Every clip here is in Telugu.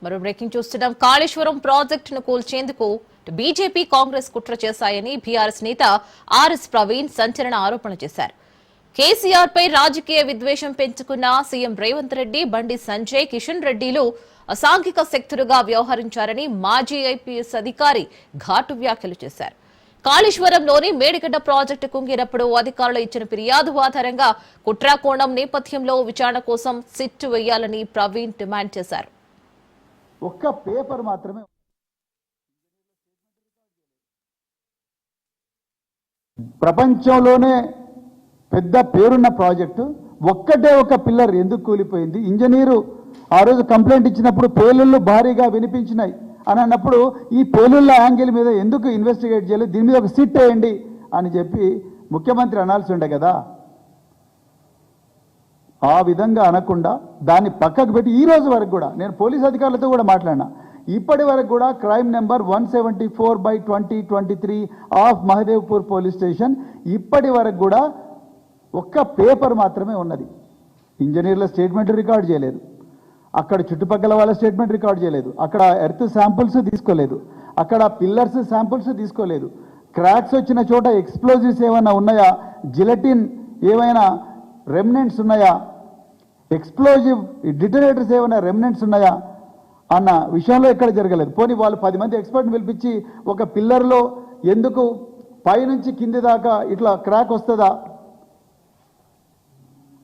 మరో బ్రేకింగ్ చూస్తున్నాం. కాళేశ్వరం ప్రాజెక్టును కూల్చేందుకు బీజేపీ కాంగ్రెస్ కుట్ర చేశాయని బీఆర్ఎస్ నేత ఆర్ఎస్ ప్రవీణ్ సంచలన ఆరోపణలు చేశారు. కేసీఆర్ పై రాజకీయ విద్వేషం పెంచుకున్న సీఎం రేవంత్ రెడ్డి, బండి సంజయ్, కిషన్ రెడ్డిలు అసాంఘిక శక్తులుగా వ్యవహరించారని మాజీ ఐపీఎస్ అధికారి ఘాటు వ్యాఖ్యలు చేశారు. కాళేశ్వరంలోని మేడిగడ్డ ప్రాజెక్టు కుంగినప్పుడు అధికారులు ఇచ్చిన ఫిర్యాదు ఆధారంగా కుట్రాకోణం నేపథ్యంలో విచారణ కోసం సిట్టు వేయాలని ప్రవీణ్ డిమాండ్ చేశారు. ఒక్క పేపర్ మాత్రమే ప్రపంచంలోనే పెద్ద పేరున్న ప్రాజెక్టు ఒక్కటే ఒక పిల్లర్ ఎందుకు కూలిపోయింది? ఇంజనీరు ఆ రోజు కంప్లైంట్ ఇచ్చినప్పుడు పేలుళ్ళు భారీగా వినిపించినాయి అని అన్నప్పుడు ఈ పేలుళ్ళ యాంగిల్ మీద ఎందుకు ఇన్వెస్టిగేట్ చేయలేదు, దీని మీద ఒక సిట్ వేయండి అని చెప్పి ముఖ్యమంత్రి అనాల్సి ఉండే కదా. ఆ విధంగా అనకుండా దాన్ని పక్కకు పెట్టి ఈ రోజు వరకు కూడా నేను పోలీస్ అధికారులతో కూడా మాట్లాడినా, ఇప్పటి వరకు కూడా crime number 174/2023 of Mahadevpur police station ఇప్పటి వరకు కూడా ఒక్క పేపర్ మాత్రమే ఉన్నది. ఇంజనీర్ల స్టేట్మెంట్ రికార్డ్ చేయలేదు, అక్కడ చుట్టుపక్కల వాళ్ళ స్టేట్మెంట్ రికార్డ్ చేయలేదు, అక్కడ ఎర్త్ శాంపుల్స్ తీసుకోలేదు, అక్కడ పిల్లర్స్ శాంపుల్స్ తీసుకోలేదు, క్రాక్స్ వచ్చిన చోట ఎక్స్ప్లోజివ్స్ ఏమైనా ఉన్నాయా, జిలటిన్ ఏమైనా రెమినెంట్స్ ఉన్నాయా, ఎక్స్ప్లోజివ్ డిటరేటర్స్ ఏమైనా రెమినెంట్స్ ఉన్నాయా అన్న విషయంలో ఎక్కడ జరగలేదు. పోనీ వాళ్ళు 10 మంది ఎక్స్పర్ట్ని పిలిపించి ఒక పిల్లర్లో ఎందుకు పైనుంచి కింది దాకా ఇట్లా క్రాక్ వస్తుందా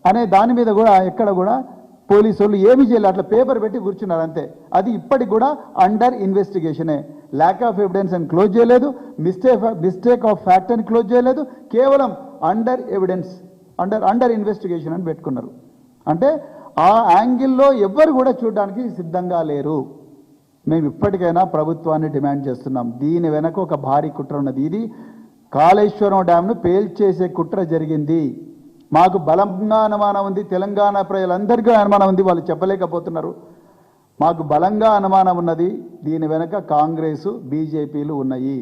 అనే దాని మీద కూడా ఎక్కడ కూడా పోలీసు వాళ్ళు ఏమీ చేయలేదు, అట్లా పేపర్ పెట్టి కూర్చున్నారు అంతే. అది ఇప్పటికి కూడా అండర్ ఇన్వెస్టిగేషనే. ల్యాక్ ఆఫ్ ఎవిడెన్స్ అని క్లోజ్ చేయలేదు, మిస్టేక్ ఆఫ్ ఫ్యాక్ట్ అని క్లోజ్ చేయలేదు, కేవలం అండర్ ఎవిడెన్స్ అండర్ ఇన్వెస్టిగేషన్ అని పెట్టుకున్నారు. అంటే ఆ యాంగిల్లో ఎవ్వరు కూడా చూడడానికి సిద్ధంగా లేరు. మేము ఇప్పటికైనా ప్రభుత్వాన్ని డిమాండ్ చేస్తున్నాం, దీని వెనక ఒక భారీ కుట్ర ఉన్నది. ఇది కాళేశ్వరం డ్యాంను పేల్చేసే కుట్ర జరిగింది. మాకు బలంగా అనుమానం ఉంది, తెలంగాణ ప్రజలందరికీ అనుమానం ఉంది, వాళ్ళు చెప్పలేకపోతున్నారు. మాకు బలంగా అనుమానం ఉన్నది, దీని వెనక కాంగ్రెసు బీజేపీలు ఉన్నాయి.